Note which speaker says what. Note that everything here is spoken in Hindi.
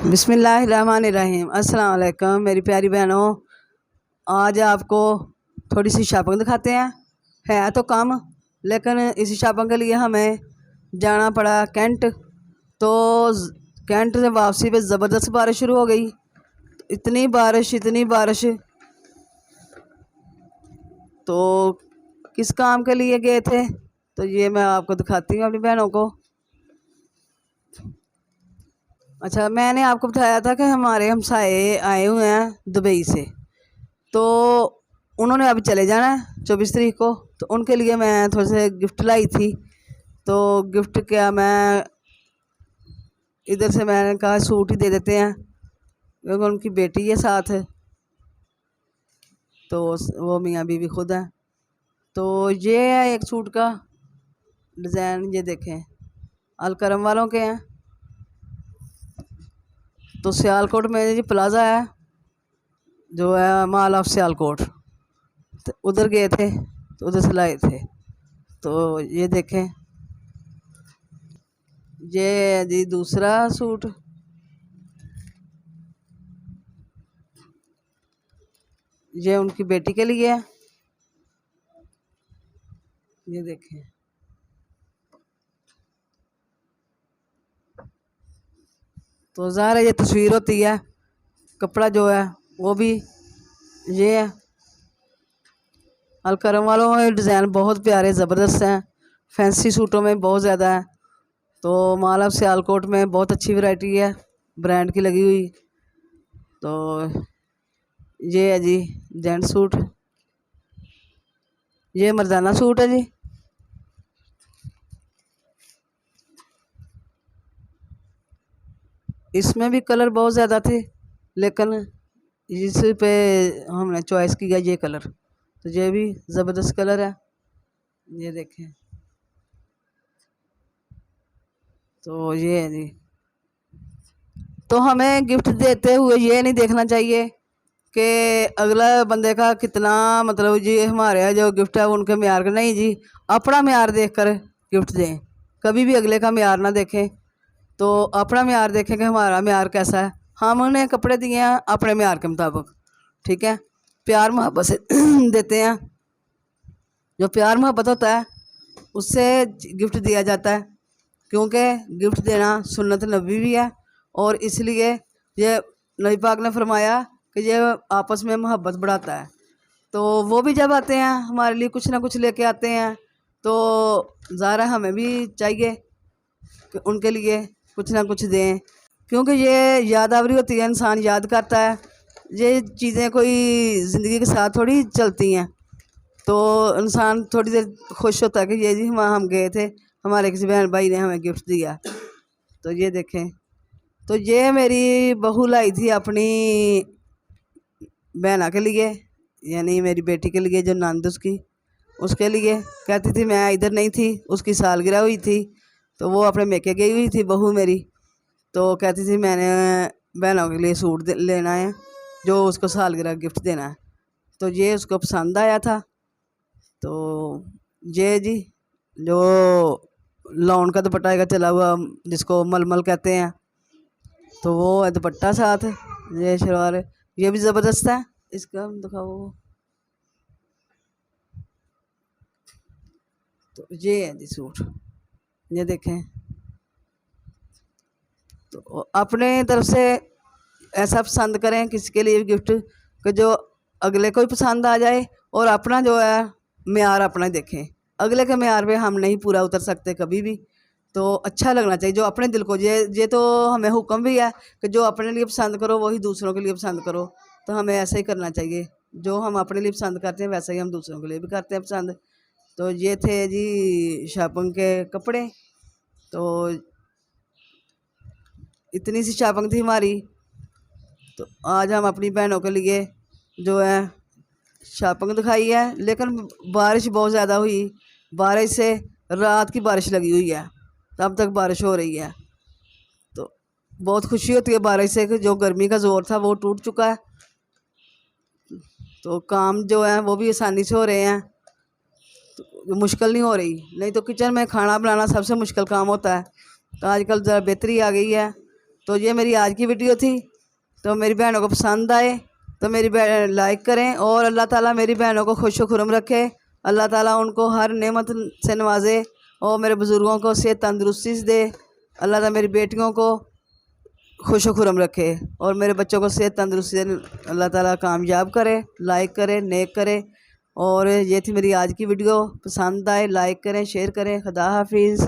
Speaker 1: बिस्मिल्लाहिर्रहमानिर्रहीम। अस्सलाम वालेकुम मेरी प्यारी बहनों। आज आपको थोड़ी सी शॉपिंग दिखाते हैं। है तो कम, लेकिन इसी शॉपिंग के लिए हमें जाना पड़ा कैंट। तो कैंट से वापसी पे ज़बरदस्त बारिश शुरू हो गई। इतनी बारिश। तो किस काम के लिए गए थे, तो ये मैं आपको दिखाती हूँ अपनी बहनों को। अच्छा, मैंने आपको बताया था कि हमारे हमसाए आए हुए हैं दुबई से, तो उन्होंने अभी चले जाना है 24 तारीख को। तो उनके लिए मैं थोड़े से गिफ्ट लाई थी। तो गिफ्ट क्या, मैं इधर से मैंने कहा सूट ही दे देते हैं, क्योंकि उनकी बेटी है साथ, तो वो मियाँ बीवी खुद हैं। तो ये है एक सूट का डिज़ाइन, ये देखें, अलकरम वालों के हैं। तो सियालकोट में ये प्लाज़ा है जो है मॉल ऑफ सियालकोट, तो उधर गए थे, तो उधर से लाए थे। तो ये देखें, ये है जी दूसरा सूट। ये उनकी बेटी के लिए है, ये देखें। तो ज़ाहिर है ये तस्वीर होती है, कपड़ा जो है वो भी ये है। अलकरम वालों में डिज़ाइन बहुत प्यारे ज़बरदस्त हैं, फैंसी सूटों में बहुत ज़्यादा है। तो मॉल ऑफ सियालकोट में बहुत अच्छी वैरायटी है, ब्रांड की लगी हुई। तो ये है जी जेंट्स सूट, ये मर्दाना सूट है जी। इसमें भी कलर बहुत ज़्यादा थे, लेकिन इस पे हमने चॉइस किया ये कलर। तो ये भी ज़बरदस्त कलर है, ये देखें। तो ये है जी। तो हमें गिफ्ट देते हुए ये नहीं देखना चाहिए कि अगला बंदे का कितना, मतलब जी हमारे यहाँ जो गिफ्ट है उनके म्यार का नहीं जी, अपना म्यार देख कर गिफ्ट दें। कभी भी अगले का म्यार ना देखें, तो अपना म्यार देखें कि हमारा म्यार कैसा है। हम उन्हें कपड़े दिए हैं अपने म्यार के मुताबिक, ठीक है, प्यार मोहब्बत से देते हैं। जो प्यार मोहब्बत होता है उससे गिफ्ट दिया जाता है, क्योंकि गिफ्ट देना सुन्नत नबी भी है। और इसलिए ये नबी पाक ने फरमाया कि ये आपस में मोहब्बत बढ़ाता है। तो वो भी जब आते हैं हमारे लिए कुछ ना कुछ लेके आते हैं, तो ज़ाहिर हमें भी चाहिए कि उनके लिए कुछ ना कुछ दें, क्योंकि ये यादावरी होती है, इंसान याद करता है। ये चीज़ें कोई ज़िंदगी के साथ थोड़ी चलती हैं। तो इंसान थोड़ी देर खुश होता है कि ये जी हम गए थे, हमारे किसी बहन भाई ने हमें गिफ्ट दिया। तो ये देखें, तो ये मेरी बहू लाई थी अपनी बहना के लिए, यानी मेरी बेटी के लिए, जो नंद उसके लिए। कहती थी मैं इधर नहीं थी, उसकी सालगिरह हुई थी, तो वो अपने मेके गई हुई थी बहू मेरी। तो कहती थी मैंने बहनों के लिए सूट लेना है, जो उसको सालगिरह गिफ्ट देना है। तो ये उसको पसंद आया था। तो ये जी जो लॉन का दुपट्टा का चला हुआ, जिसको मलमल कहते हैं, तो वो है दुपट्टा साथ, ये शलवार, ये भी ज़बरदस्त है। इसका दिखाओ। तो ये है जी सूट, ये देखें। तो अपने तरफ से ऐसा पसंद करें किसी के लिए गिफ्ट कि जो अगले को ही पसंद आ जाए, और अपना जो है म्यार अपना देखें। अगले के म्यार पे हम नहीं पूरा उतर सकते कभी भी। तो अच्छा लगना चाहिए जो अपने दिल को, ये तो हमें हुक्म भी है कि जो अपने लिए पसंद करो वही दूसरों के लिए पसंद करो। तो हमें ऐसा ही करना चाहिए, जो हम अपने लिए पसंद करते हैं वैसा ही हम दूसरों के लिए भी करते हैं पसंद। तो ये थे जी शॉपिंग के कपड़े। तो इतनी सी शॉपिंग थी हमारी। तो आज हम अपनी बहनों के लिए जो है शॉपिंग दिखाई है, लेकिन बारिश बहुत ज़्यादा हुई। बारिश से रात की बारिश लगी हुई है, तब तक बारिश हो रही है। तो बहुत खुशी होती है बारिश से कि जो गर्मी का ज़ोर था वो टूट चुका है। तो काम जो है वो भी आसानी से हो रहे हैं, तो मुश्किल नहीं हो रही। नहीं तो किचन में खाना बनाना सबसे मुश्किल काम होता है। तो आजकल ज़रा बेहतरी आ गई है, तो ये मेरी आज की वीडियो थी। तो मेरी बहनों को पसंद आए तो मेरी लाइक करें, और अल्लाह ताला मेरी बहनों को खुश खुरम रखे। अल्लाह ताला उनको हर नेमत से नवाजे और मेरे बुज़ुर्गों को सेहत तंदुरुस्ती से दे। अल्लाह ताला मेरी बेटियों को खुश खुरम रखे और मेरे बच्चों को सेहत तंदुरुस्ती से अल्लाह ताला कामयाब करे। लाइक करे, नेक करे। और ये थी मेरी आज की वीडियो। पसंद आए लाइक करें, शेयर करें। खुदा हाफिज़।